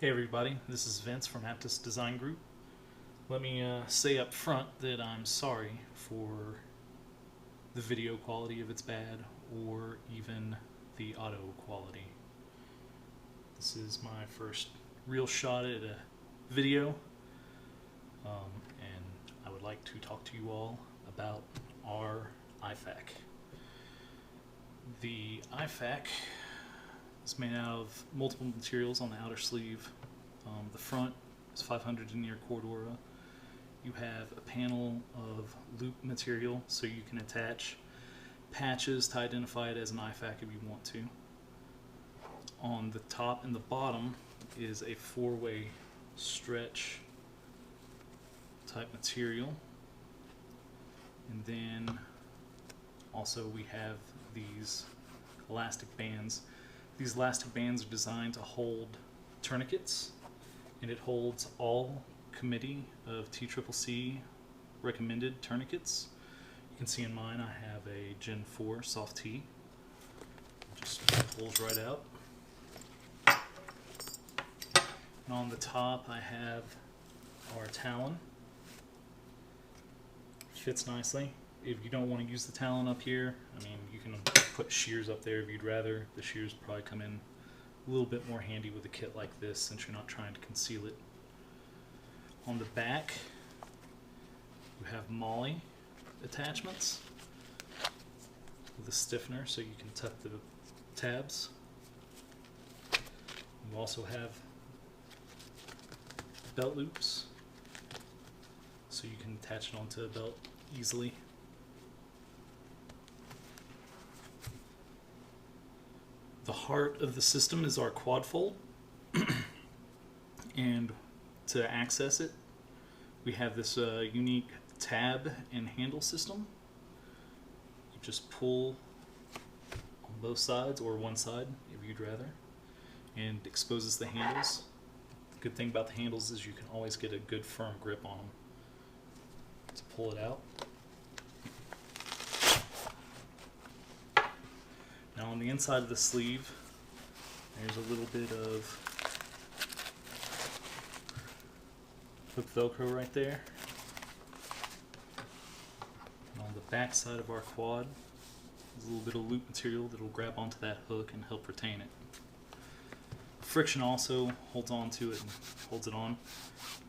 Hey everybody, this is Vince from Aptus Design Group. Let me say up front that I'm sorry for the video quality if it's bad, or even the audio quality. This is my first real shot at a video, and I would like to talk to you all about our IFAK. The IFAK is made out of multiple materials on the outer sleeve. The front is 500 denier Cordura. You have a panel of loop material so you can attach patches to identify it as an IFAK if you want to. On the top and the bottom is a four-way stretch type material. And then also we have these elastic bands. These elastic bands are designed to hold tourniquets, and it holds all committee of TCCC recommended tourniquets. You can see in mine I have a Gen 4 soft T. It just pulls right out. And on the top I have our Talon. Fits nicely. If you don't want to use the Talon up here, I mean, you can put shears up there if you'd rather. The shears probably come in a little bit more handy with a kit like this since you're not trying to conceal it. On the back, you have MOLLE attachments with a stiffener so you can tuck the tabs. You also have belt loops so you can attach it onto a belt easily. The heart of the system is our quad fold, and to access it we have this unique tab and handle system. You just pull on both sides, or one side if you'd rather, and exposes the handles. The good thing about the handles is you can always get a good firm grip on them. To pull it out. Now on the inside of the sleeve, there's a little bit of hook Velcro right there. And on the back side of our quad, there's a little bit of loop material that will grab onto that hook and help retain it. Friction also holds on to it and holds it on.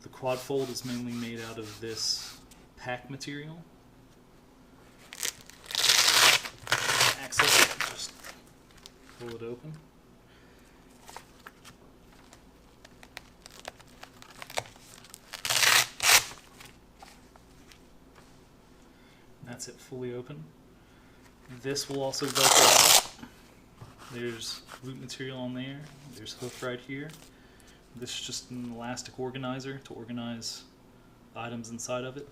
The quad fold is mainly made out of this pack material. Access it, just pull it open. That's it, fully open. This will also Velcro out. There's loop material on there. There's hook right here. This is just an elastic organizer to organize the items inside of it.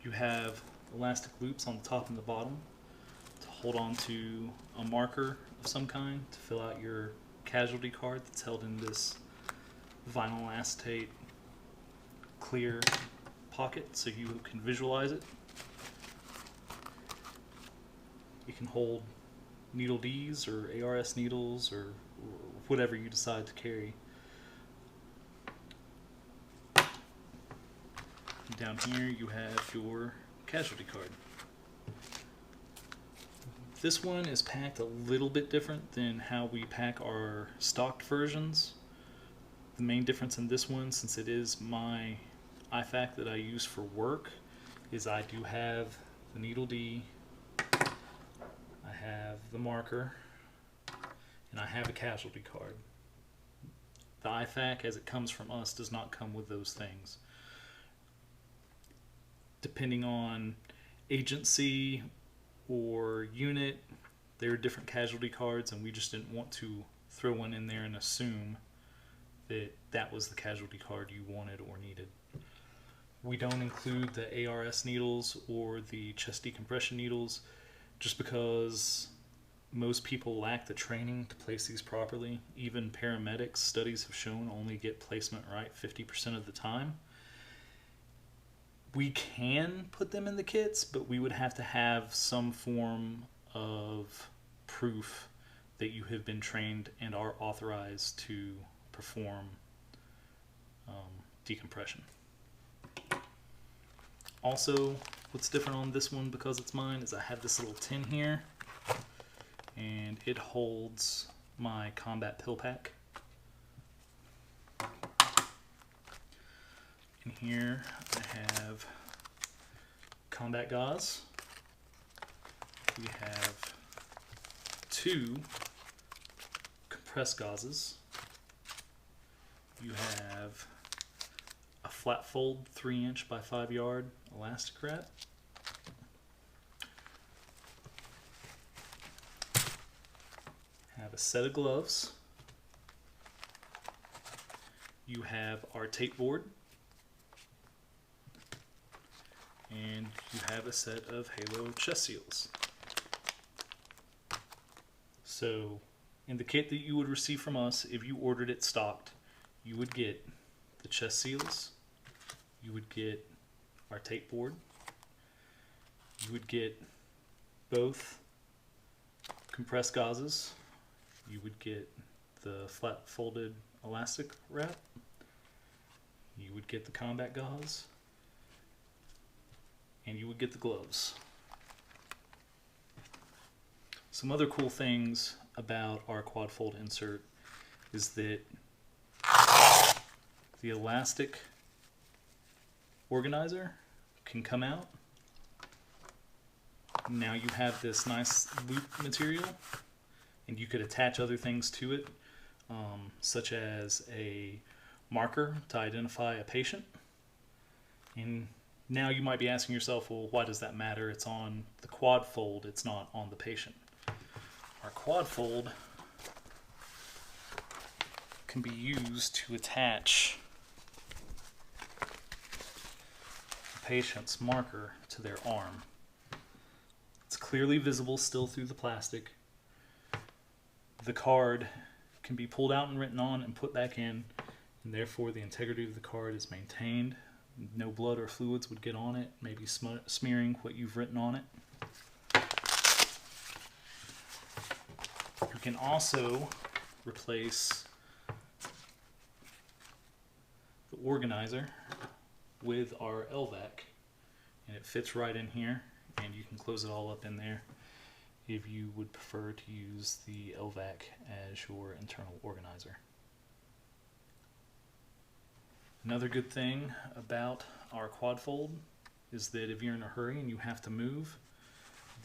You have elastic loops on the top and the bottom to hold on to a marker of some kind to fill out your casualty card that's held in this vinyl acetate clear pocket so you can visualize it. You can hold needle Ds or ARS needles or whatever you decide to carry. Down here you have your casualty card. This one is packed a little bit different than how we pack our stocked versions. The main difference in this one, since it is my IFAK that I use for work, is I do have the needle D, I have the marker, and I have a casualty card. The IFAK as it comes from us does not come with those things. Depending on agency or unit, there are different casualty cards, and we just didn't want to throw one in there and assume that that was the casualty card you wanted or needed. We don't include the ARS needles or the chest decompression needles just because most people lack the training to place these properly. Even paramedics, studies have shown, only get placement right 50% of the time. We can put them in the kits, but we would have to have some form of proof that you have been trained and are authorized to perform decompression. Also, what's different on this one because it's mine is I have this little tin here, and it holds my combat pill pack. In here I have combat gauze. We have 2 compressed gauzes. You have a flat fold 3" by 5" elastic wrap. Have a set of gloves. You have our tape board. And you have a set of Halo chest seals. So, in the kit that you would receive from us, if you ordered it stocked, you would get the chest seals, you would get our tape board, you would get both compressed gauzes, you would get the flat folded elastic wrap, you would get the combat gauze, and you would get the gloves. Some other cool things about our quad fold insert is that the elastic organizer can come out. Now you have this nice loop material, and you could attach other things to it, such as a marker to identify a patient. And now you might be asking yourself, well, why does that matter? It's on the quad fold, it's not on the patient. Our quad fold can be used to attach the patient's marker to their arm. It's clearly visible still through the plastic. The card can be pulled out and written on and put back in, and therefore the integrity of the card is maintained. No blood or fluids would get on it, maybe smearing what you've written on it. You can also replace the organizer with our LVAC, and it fits right in here, and you can close it all up in there if you would prefer to use the LVAC as your internal organizer. Another good thing about our quad fold is that if you're in a hurry and you have to move,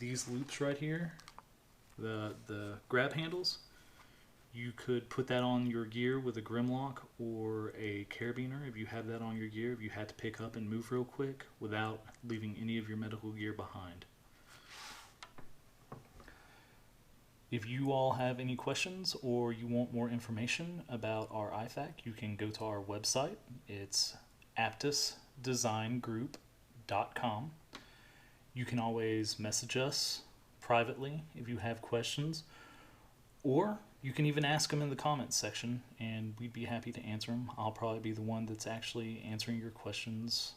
these loops right here, the grab handles, you could put that on your gear with a Grimlock or a carabiner if you have that on your gear, if you had to pick up and move real quick without leaving any of your medical gear behind. If you all have any questions or you want more information about our IFAK, you can go to our website. It's aptusdesigngroup.com. You can always message us privately if you have questions, or you can even ask them in the comments section and we'd be happy to answer them. I'll probably be the one that's actually answering your questions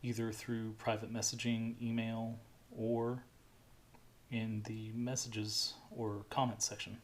either through private messaging, email, or in the messages or comments section.